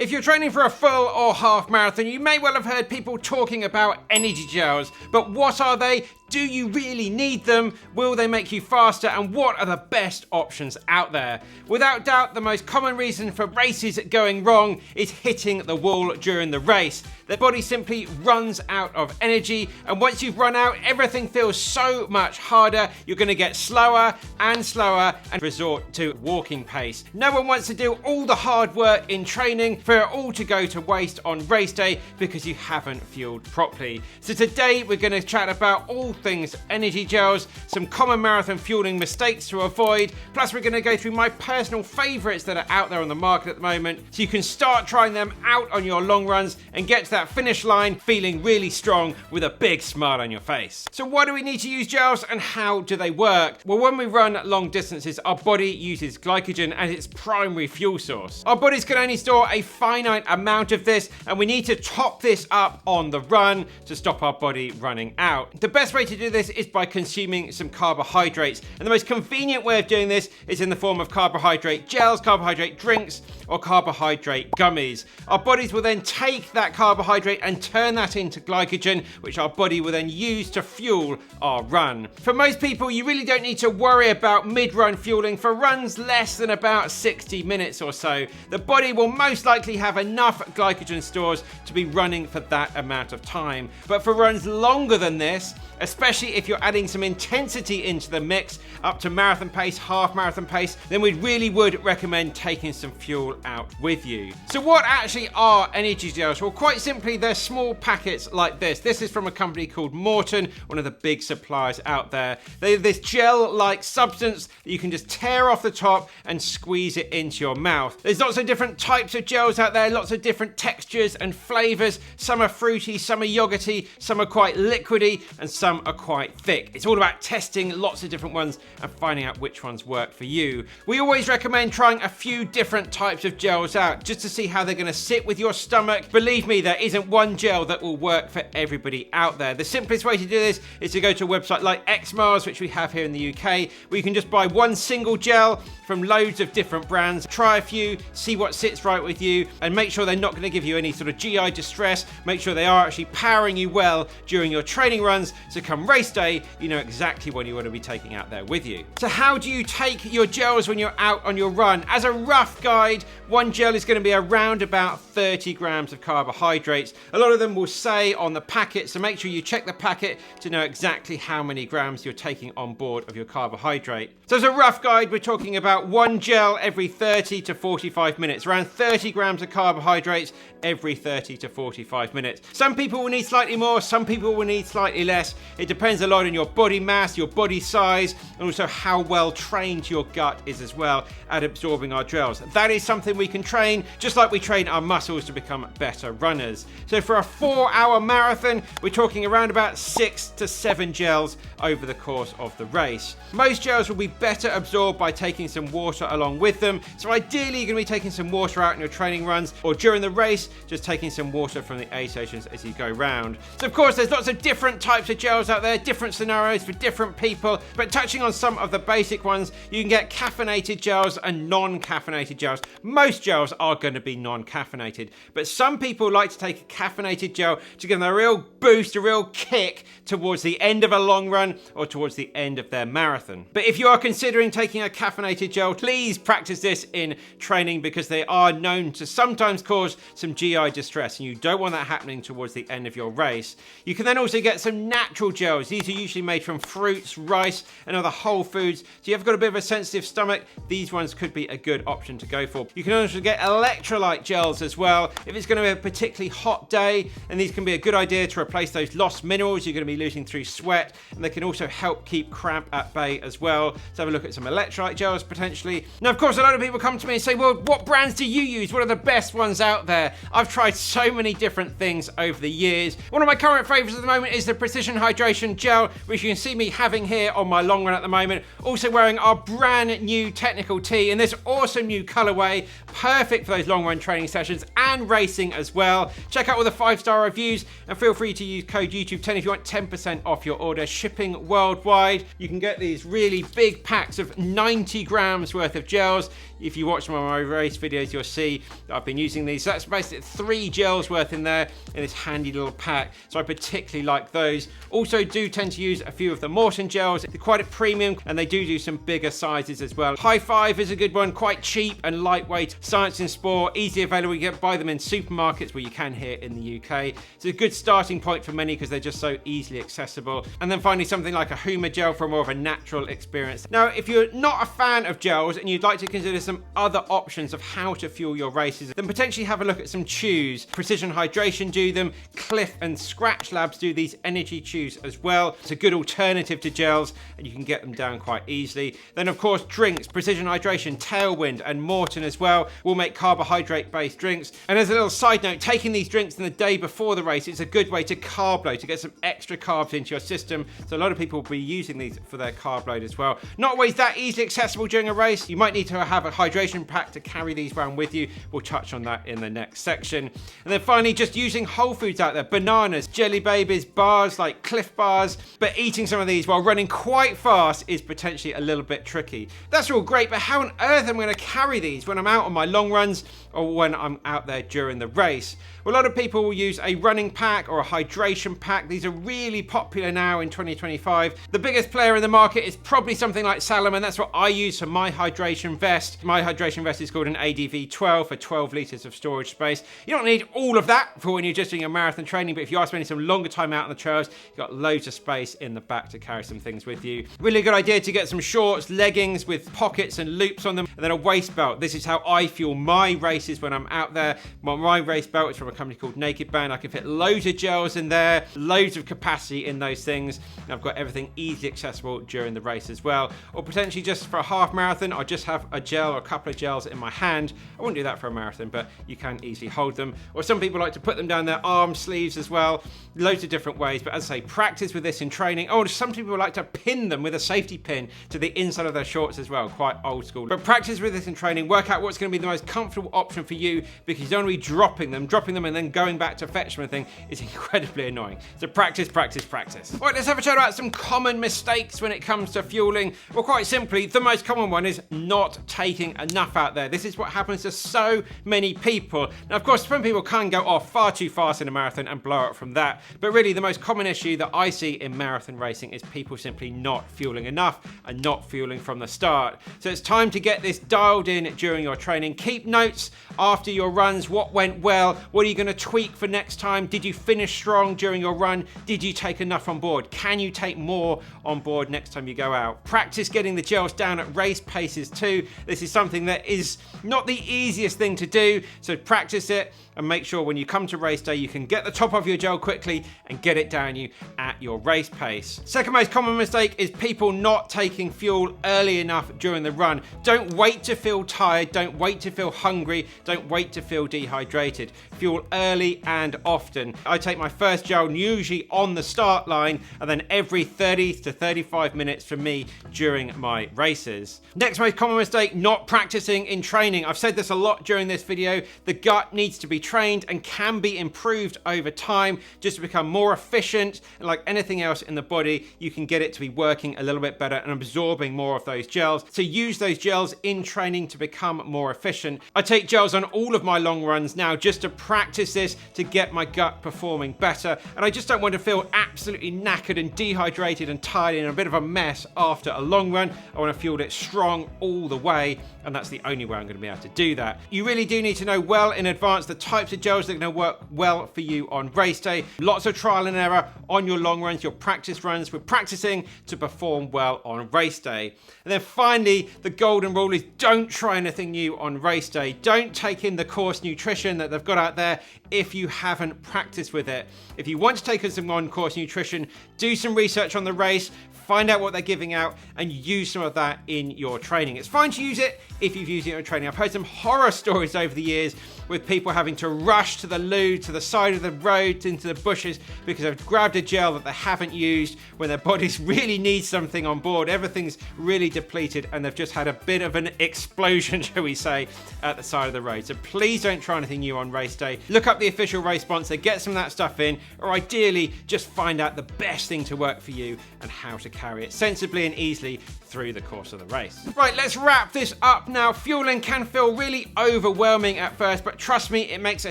If you're training for a full or half marathon, you may well have heard people talking about energy gels, but what are they? Do you really need them? Will they make you faster? And what are the best options out there? Without doubt, the most common reason for races going wrong is hitting the wall during the race. The body simply runs out of energy, and once you've run out, everything feels so much harder. You're going to get slower and resort to walking pace. No one wants to do all the hard work in training for it all to go to waste on race day because you haven't fueled properly. So today we're going to chat about all things energy gels, some common marathon fueling mistakes to avoid, plus we're going to go through my personal favorites that are out there on the market at the moment so you can start trying them out on your long runs and get to that finish line feeling really strong with a big smile on your face. So why do we need to use gels and how do they work? Well, when we run long distances, our body uses glycogen as its primary fuel source. Our bodies can only store a finite amount of this, and we need to top this up on the run to stop our body running out. The best way to do this is by consuming some carbohydrates, and the most convenient way of doing this is in the form of carbohydrate gels, carbohydrate drinks, or carbohydrate gummies. Our bodies will then take that carbohydrate and turn that into glycogen, which our body will then use to fuel our run. For most people, you really don't need to worry about mid-run fueling for runs less than about 60 minutes or so. The body will most likely have enough glycogen stores to be running for that amount of time. But for runs longer than this, especially if you're adding some intensity into the mix, up to marathon pace, half marathon pace, then we really would recommend taking some fuel out with you. So what actually are energy gels? Well, quite simply, they're small packets like this. This is from a company called Morton, one of the big suppliers out there. They're this gel-like substance that you can just tear off the top and squeeze it into your mouth. There's lots of different types of gels out there, lots of different textures and flavors. Some are fruity, some are yogurty, some are quite liquidy, and some are quite thick. It's all about testing lots of different ones and finding out which ones work for you. We always recommend trying a few different types of gels out just to see how they're going to sit with your stomach. Believe me, there isn't one gel that will work for everybody out there. The simplest way to do this is to go to a website like Xmars, which we have here in the UK, where you can just buy one single gel from loads of different brands, try a few, see what sits right with you, and make sure they're not going to give you any sort of GI distress. Make sure they are actually powering you well during your training runs, so come race day, you know exactly what you want to be taking out there with you. So how do you take your gels when you're out on your run? As a rough guide, one gel is going to be around about 30 grams of carbohydrates. A lot of them will say on the packet, so make sure you check the packet to know exactly how many grams you're taking on board of your carbohydrate. So as a rough guide, we're talking about one gel every 30 to 45 minutes, around 30 grams of carbohydrates every 30 to 45 minutes. Some people will need slightly more, some people will need slightly less. It depends a lot on your body mass, your body size, and also how well trained your gut is as well at absorbing our gels. That is something we can train, just like we train our muscles to become better runners. So for a 4-hour marathon, we're talking around about 6 to 7 gels over the course of the race. Most gels will be better absorbed by taking some water along with them. So ideally, you're going to be taking some water out in your training runs, or during the race, just taking some water from the aid stations as you go round. So of course, there's lots of different types of gels out there, different scenarios for different people, but touching on some of the basic ones, you can get caffeinated gels and non-caffeinated gels. Most gels are going to be non-caffeinated, but some people like to take a caffeinated gel to give them a real boost, a real kick towards the end of a long run or towards the end of their marathon. But if you are considering taking a caffeinated gel, please practice this in training because they are known to sometimes cause some GI distress, and you don't want that happening towards the end of your race. You can then also get some natural gels. These are usually made from fruits, rice, and other whole foods. So you've got a bit of a sensitive stomach, these ones could be a good option to go for. You can also get electrolyte gels as well. If it's going to be a particularly hot day, and these can be a good idea to replace those lost minerals you're going to be losing through sweat, and they can also help keep cramp at bay as well. So have a look at some electrolyte gels potentially. Now, of course, a lot of people come to me and say, well, what brands do you use? What are the best ones out there? I've tried so many different things over the years. One of my current favorites at the moment is the Precision Hydration hydration gel, which you can see me having here on my long run at the moment. Also wearing our brand new technical tee in this awesome new colorway, perfect for those long run training sessions and racing as well. Check out all the 5-star reviews and feel free to use code YouTube10 if you want 10% off your order, shipping worldwide. You can get these really big packs of 90 grams worth of gels. If you watch some of my race videos, you'll see that I've been using these. So that's basically 3 gels worth in there in this handy little pack. So I particularly like those. Also do tend to use a few of the Morton gels. They're quite a premium and they do some bigger sizes as well. High Five is a good one, quite cheap and lightweight. Science in Sport, easily available. You can buy them in supermarkets where you can here in the UK. It's a good starting point for many because they're just so easily accessible. And then finally something like a Huma gel for more of a natural experience. Now, if you're not a fan of gels and you'd like to consider some other options of how to fuel your races, then potentially have a look at some chews. Precision Hydration do them. Cliff and Scratch Labs do these energy chews as well. It's a good alternative to gels and you can get them down quite easily. Then of course drinks, Precision Hydration, Tailwind and Morton as well will make carbohydrate based drinks. And as a little side note, taking these drinks in the day before the race, it's a good way to carb load, to get some extra carbs into your system. So a lot of people will be using these for their carb load as well. Not always that easily accessible during a race. You might need to have a hydration pack to carry these around with you. We'll touch on that in the next section. And then finally, just using whole foods out there, bananas, jelly babies, bars like Cliff bars, but eating some of these while running quite fast is potentially a little bit tricky. That's all great, but how on earth am I going to carry these when I'm out on my long runs or when I'm out there during the race? Well, a lot of people will use a running pack or a hydration pack. These are really popular now in 2025. The biggest player in the market is probably something like Salomon. That's what I use for my hydration vest. My hydration vest is called an ADV12 for 12 litres of storage space. You don't need all of that for when you're just doing a marathon training, but if you are spending some longer time out on the trails, you've got loads of space in the back to carry some things with you. Really good idea to get some shorts, leggings with pockets and loops on them, and then a waist belt. This is how I fuel my races when I'm out there. My race belt is from a company called Naked Band. I can fit loads of gels in there, loads of capacity in those things, and I've got everything easily accessible during the race as well. Or potentially just for a half marathon, I'll just have a gel or a couple of gels in my hand. I wouldn't do that for a marathon, but you can easily hold them. Or some people like to put them down their arm sleeves as well. Loads of different ways, but as I say, practice with this in training. Oh, some people like to pin them with a safety pin to the inside of their shorts as well, quite old school. But practice with this in training, work out what's going to be the most comfortable option for you, because you don't want to be dropping them and then going back to fetch them. Thing is incredibly annoying. So practice, practice, practice. All right, let's have a chat about some common mistakes when it comes to fueling. Well, quite simply, the most common one is not taking enough out there. This is what happens to so many people. Now, of course, some people can go off far too fast in a marathon and blow up from that. But really, the most common issue that I see in marathon racing is people simply not fueling enough and not fueling from the start. So it's time to get this dialed in during your training. Keep notes after your runs. What went well? What are you going to tweak for next time? Did you finish strong during your run? Did you take enough on board? Can you take more on board next time you go out? Practice getting the gels down at race paces too. This is something that is not the easiest thing to do, so practice it and make sure when you come to race day you can get the top of your gel quickly and get it down you at your race pace. Second most common mistake is people not taking fuel early enough during the run. Don't wait to feel tired, don't wait to feel hungry, don't wait to feel dehydrated. Fuel early and often. I take my first gel usually on the start line and then every 30 to 35 minutes for me during my races. Next most common mistake, not practicing in training. I've said this a lot during this video. The gut needs to be trained and can be improved over time just to become more efficient. And like anything else in the body, you can get it to be working a little bit better and absorbing more of those gels. So use those gels in training to become more efficient. I take gels on all of my long runs now just to practice this, to get my gut performing better. And I just don't want to feel absolutely knackered and dehydrated and tired and a bit of a mess after a long run. I want to fuel it strong all the way, and that's the only way I'm going to be able to do that. You really do need to know well in advance the types of gels that are going to work well for you on race day. Lots of trial and error on your long runs, your practice runs. We're practicing to perform well on race day. And then finally, the golden rule is don't try anything new on race day. Don't take in the course nutrition that they've got out there if you haven't practiced with it. If you want to take in some on-course nutrition, do some research on the race, find out what they're giving out, and use some of that in your training. It's fine to use it if you've used it in your training. I've heard some horror stories over the years with people having to rush to the loo, to the side of the road, into the bushes, because they've grabbed a gel that they haven't used when their bodies really need something on board. Everything's really depleted, and they've just had a bit of an explosion, shall we say, at the side of the road. So please don't try anything new on race day. Look up the official race sponsor, get some of that stuff in, or ideally just find out the best thing to work for you and how to carry it sensibly and easily through the course of the race. Right, let's wrap this up now. Fueling can feel really overwhelming at first, but trust me, it makes a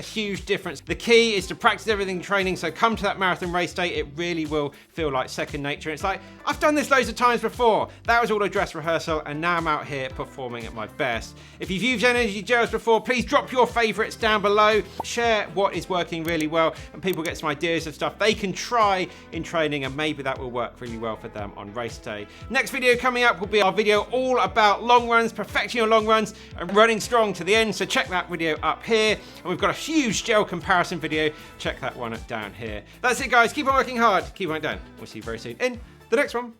huge difference. The key is to practice everything in training, so come to that marathon race day, it really will feel like second nature. It's like, I've done this loads of times before. That was all a dress rehearsal, and now I'm out here performing at my best. If you've used energy gels before, please drop your favorites down below. Share what is working really well, and people get some ideas of stuff they can try in training, and maybe that will work really well for them on race day. Next video coming up will be our video all about long runs, perfecting your long runs, and running strong to the end. So check that video up here. And we've got a huge gel comparison video. Check that one down here. That's it, guys. Keep on working hard. Keep on it down. We'll see you very soon in the next one.